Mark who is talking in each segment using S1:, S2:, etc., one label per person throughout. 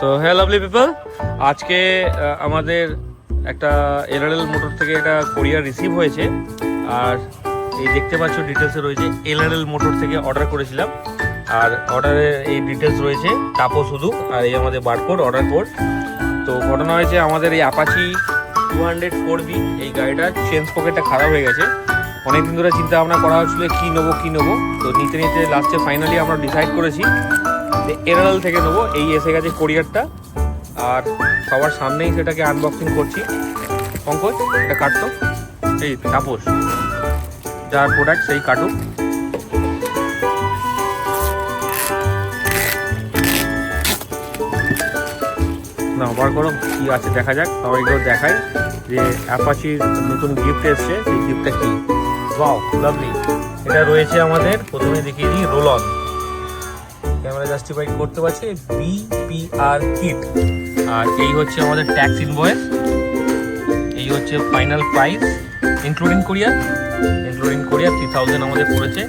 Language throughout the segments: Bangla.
S1: সো হ্যালো লাভলি পিপল, আজকে আমাদের একটা এলআরএল মোটর থেকে একটা কোরিয়ার রিসিভ হয়েছে। আর এই দেখতে পাচ্ছ ডিটেলসে রয়েছে এলআরএল মোটর থেকে অর্ডার করেছিলাম। আর অর্ডারের এই ডিটেলস রয়েছে টাপো শুধু, আর এই আমাদের বারকোড, অর্ডার কোড। তো ঘটনা হয়েছে আমাদের এই অ্যাপাচি 204B এই গাড়িটার চেন পকেটটা খারাপ হয়ে গেছে। অনেকদিন ধরে চিন্তা ভাবনা করা হচ্ছিল কী নেবো, তো নিতে নিতে লাস্টে ফাইনালি আমরা ডিসাইড করেছি এলআরএল থেকে নেবো। এই এসে গেছে কোরিয়ারটা, আর সবার সামনেই সেটাকে আনবক্সিং করছি। পঙ্কজ এটা কাটতো, এই তাপস যার প্রোডাক্ট সেই কাটুক। না বার করো কী আছে দেখা যাক, সবাইকেও দেখাই যে অ্যাপাচির নতুন গিফট এসছে। সেই গিফটটা কি? Wow lovely. এটা রয়েছে আমাদের, প্রথমে দেখিয়ে দিই, রোল অন। ক্যামেরা জাস্টিফাই করতে পারছে, বিপিআর কিট। আর এই হচ্ছে আমাদের ট্যাক্স ইনভয়েস, এই হচ্ছে ফাইনাল প্রাইস ইনক্লুডিং কোরিয়ার 3000 আমাদের পড়েছে।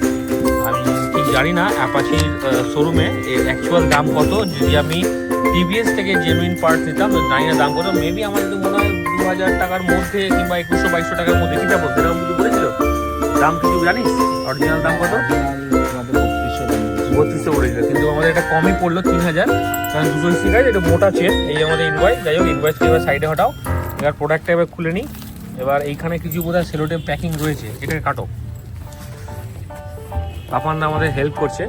S1: আমি ঠিক জানি না অ্যাপাচির শোরুমে এর অ্যাকচুয়াল দাম কত। যদি আমি টিভিএস থেকে জেনুইন পার্ট নিতাম তো জানি না দাম কত। মেবি আমাদের তো মনে হয় 2000 টাকার মধ্যে কিংবা 2100-2200 টাকার মধ্যে। কী যাবো সেরকম কিছু বলেছিল দাম? কিছু জানিস অরিজিনাল দাম কত? 3200 পড়েছিল, কিন্তু আমাদের এটা কমই পড়লো 3000, কারণ 200 সিসি গাড়ি, এটা মোটা চেন। এই আমাদের ইনভয়েস। যাই হোক, ইনভয়েসকে এবার সাইডে হটাও। এবার প্রোডাক্টটা এবার খুলে নিই। এবার এইখানে কিছু বোধহয় সেলোটেপ প্যাকিং রয়েছে, এটাকে কাটো। পাপান্না আমাদের হেল্প করছে,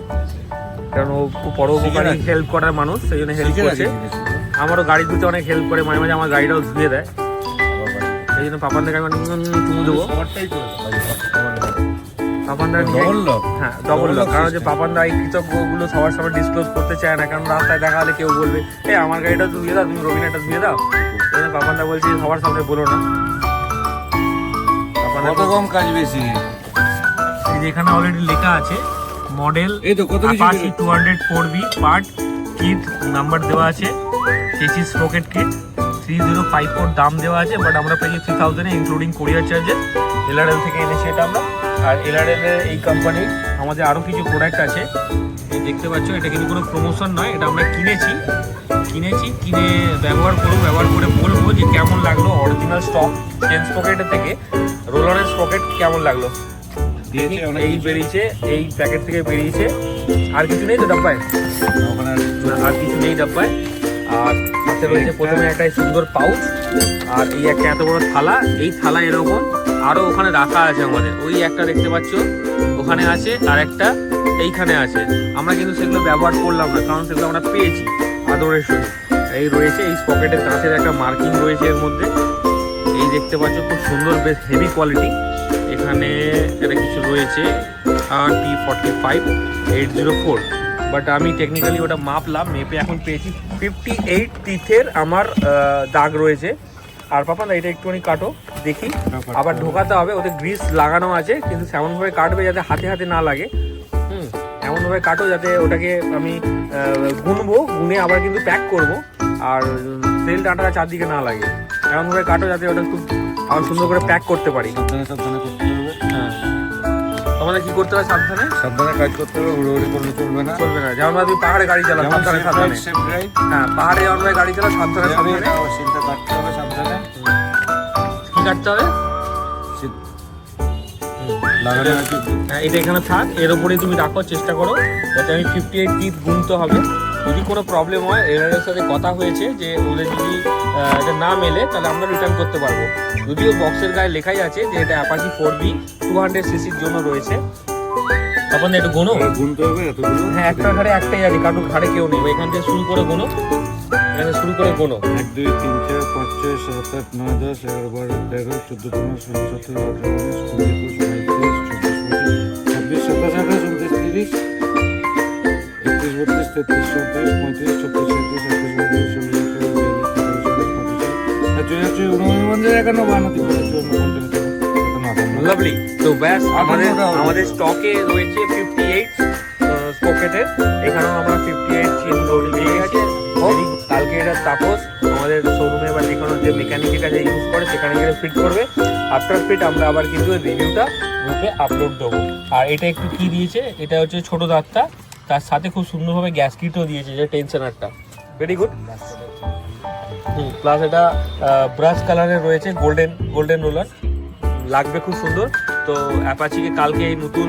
S1: কারণ ও খুব পরোপকারী হেল্প করার মানুষ, সেই জন্য হেল্প করছে। আমারও গাড়ি ধুতে অনেক হেল্প করে, মাঝে মাঝে আমার গাড়িটাও ধুয়ে দেয়। সেই জন্য পাপান্না গাড়ি চুমু দেবো। পাপানদা হ্যাঁ ডবল লক, কারণ হচ্ছে পাপানদা এই কৃতজ্ঞগুলো সবার সামনে ডিসক্লোজ করতে চায় না, কারণ রাস্তায় দেখা হলে কেউ বলবে আমার গাড়িটা ধুয়ে দাও, তুমি রবিনাটা ধুয়ে দাও। সেই জন্য পাপানদা বলছি সবার সামনে বলো না।
S2: কত কম কাজ বেশি।
S1: এখানে অলরেডি লেখা আছে model Apache 204B part kit, number দেওয়া আছে, চেসিস স্প্রকেট কিট 3054 দাম দেওয়া আছে। বাট আমরা পেয়েছি 3000 ইনক্লুডিং কোরিয়ার চার্জেস। এলআরএল থেকে এনেছি এটা আমরা। আর এলআরএল এর এই কোম্পানির আমাদের আরও কিছু প্রোডাক্ট আছে, এই দেখতে পাচ্ছ। এটা কিন্তু কোনো প্রমোশন নয়, এটা আমরা কিনে ব্যবহার করে বলবো যে কেমন লাগলো। অরিজিনাল স্টক চেন স্পকেটের থেকে রোলারের স্পকেট কেমন লাগলো। এই বেরিয়েছে, এই প্যাকেট থেকে বেরিয়েছে। আর কিছু নেই তো ডাব্বায়? আর কিছু নেই ডাব্বায়। আর সাথে রয়েছে প্রথমে একটা সুন্দর পাউচ, আর এই একটা এত বড় থালা। এই থালা এরকম আরও ওখানে রাখা আছে আমাদের, ওই একটা দেখতে পাচ্ছ ওখানে আছে, আর একটা এইখানে আছে। আমরা কিন্তু সেগুলো ব্যবহার করলাম না, কারণ সেগুলো আমরা পেয়েছি আদরের সঙ্গে। এই রয়েছে এই পকেটের কাছের একটা মার্কিং রয়েছে এর মধ্যে, এই দেখতে পাচ্ছ খুব সুন্দর, বেশ হেভি কোয়ালিটি। এখানে এটা কিছু রয়েছে RT45804, বাট আমি টেকনিক্যালি ওটা মাপলাম, মেপে এখন পেয়েছি 58 টিথের আমার দাগ রয়েছে। আর পাপান এটা একটুখানি কাটো দেখি, আবার ঢোকাতে হবে। ওতে গ্রিস লাগানো আছে, কিন্তু এমনভাবে কাটবে যাতে হাতে না লাগে। এমনভাবে কাটো যাতে ওটাকে আমি গুনে আবার কিন্তু প্যাক করব, আর তেল ডাঁটাটা চারদিকে না লাগে। এমনভাবে কাটো যাতে ওটা খুব আবার সুন্দর করে প্যাক করতে পারি। হ্যাঁ, তোমাদের কি করতে হবে? সাবধানে
S2: কাজ করতে হবে, হুড়োহুড়ি করলে চলবে না।
S1: যেমন তুমি পাহাড়ে গাড়ি চালাও সাবধানে। হ্যাঁ, পাহাড়ে যেমন গাড়ি চালাও সাবধানে।
S2: সিটটা কাটতে হবে সাবধানে।
S1: কি কাটতে হবে? হ্যাঁ, এটা এখানে থাক, এর উপরেই তুমি রাখো, চেষ্টা করো যাতে আমি 58 টিথ গুনতে হবে। যদি কোনো প্রবলেম হয়, এলআরএল সাথে কথা হয়েছে যে ওদের যদি এটা না মেলে তাহলে আমরা রিটার্ন করতে পারবো। যদিও বক্সের গায়ে লেখাই আছে যে এটা অ্যাপাচি 4B 200cc জন্য রয়েছে। তখন একটু গোনো
S2: গুনতে হবে এতগুলো।
S1: হ্যাঁ, একটা ঘাড়ে একটাই আছে, কারণ ঘাড়ে কেউ নেই। এখান থেকে শুরু করে গোনো, 1 2 3 4 5 6 7 8 9 10 11 12 13 14 15 16 17 18 19 20 21 22 23 24 25 26 27 28 29 30 31 32 33 34 35 36 37 লাভলি। তো ব্যাস আমাদের স্টকে রয়েছে 58 পকেটের। এখানেও আমরা 58 চেন রোল পেয়ে গেছে। কালকে এটা তাপস আমাদের শোরুমে বা যে কোনো যে মেকানিকের কাছে ইউজ করে সেখানে গিয়ে ফিট করবে। আফটার ফিট আমরা আবার কিন্তু রিভিউটা গ্রুপে আপলোড দেবো। আর এটা একটু কি দিয়েছে, এটা হচ্ছে ছোটো দাঁতটা, তার সাথে খুব সুন্দরভাবে গ্যাস কিটও দিয়েছে, যে টেনশনারটা ভেরি গুড। প্লাস এটা ব্রাশ কালারের রয়েছে, গোল্ডেন রোলার, লাগবে খুব সুন্দর। তো অ্যাপাচিকে কালকে এই নতুন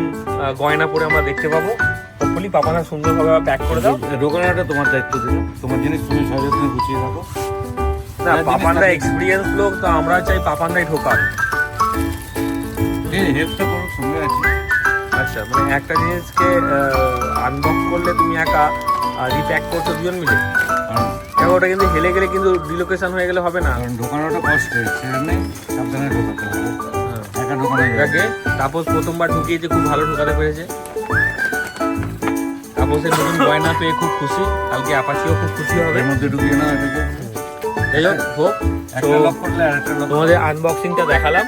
S1: গয়না পরে আমরা দেখতে পাবো। হোপফুলি পাপানা সুন্দরভাবে প্যাক করে দাও।
S2: দোকানটা তোমার দায়িত্ব দিল, তোমার জিনিস তুমি সযত্নে গুছিয়ে রাখো।
S1: না, পাপানরা এক্সপিরিয়েন্স লোক, তো আমরা চাই পাপানরাই ঢোকাক।
S2: হেল্পটা করো, সঙ্গে আছি।
S1: আচ্ছা, মানে একটা জিনিসকে আনবক্স করলে তুমি একা, রিপ্যাক করছো দুজন মিলে, এবং ওটা কিন্তু হেলে গেলে কিন্তু ডিলোকেশন হয়ে গেলে হবে না।
S2: কারণ ঢোকানোটা কষ্ট, সেখানে সাবধানে ঢোকাতে হবে, একা ঢোকানো যাবে না।
S1: এটাকে তাপস প্রথমবার ঢুকিয়েছে, খুব ভালো ঢোকাতে পেরেছে। তাপসের নতুন গয়না পেয়ে খুব খুশি, কালকে অ্যাপাচিও খুব খুশি হবে।
S2: এর মধ্যে ঢুকিয়ে নাও এটাকে।
S1: যাই হোক হোক, তো
S2: একটা লক করলে আর একটা লক।
S1: তোমাদের আনবক্সিংটা দেখালাম,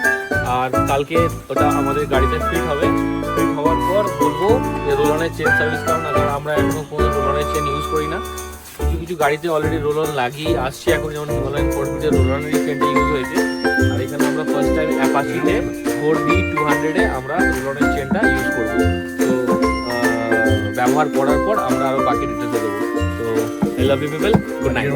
S1: আর কালকে ওটা আমাদের গাড়িতে ফিট হবে। ফিট হওয়ার পর বলবো যে রোলনের চেন সার্ভিস কারণ না, কারণ আমরা এখনো কোনো রোলনের চেন ইউজ করি না। কিছু কিছু গাড়িতে অলরেডি রোলন লাগিয়ে আসছে এখন, যেমন হিমালয়ান 4B রোলনেরই চেনটা ইউজ হয়েছে। আর এখানে আমরা ফার্স্ট টাইম অ্যাপাচিতে 4B200 আমরা রোলনের চেনটা ইউজ করবো। তো ব্যবহার করার পর আমরা আরও বাকি ডিটেলসে দেবো। তো I love you people, good night.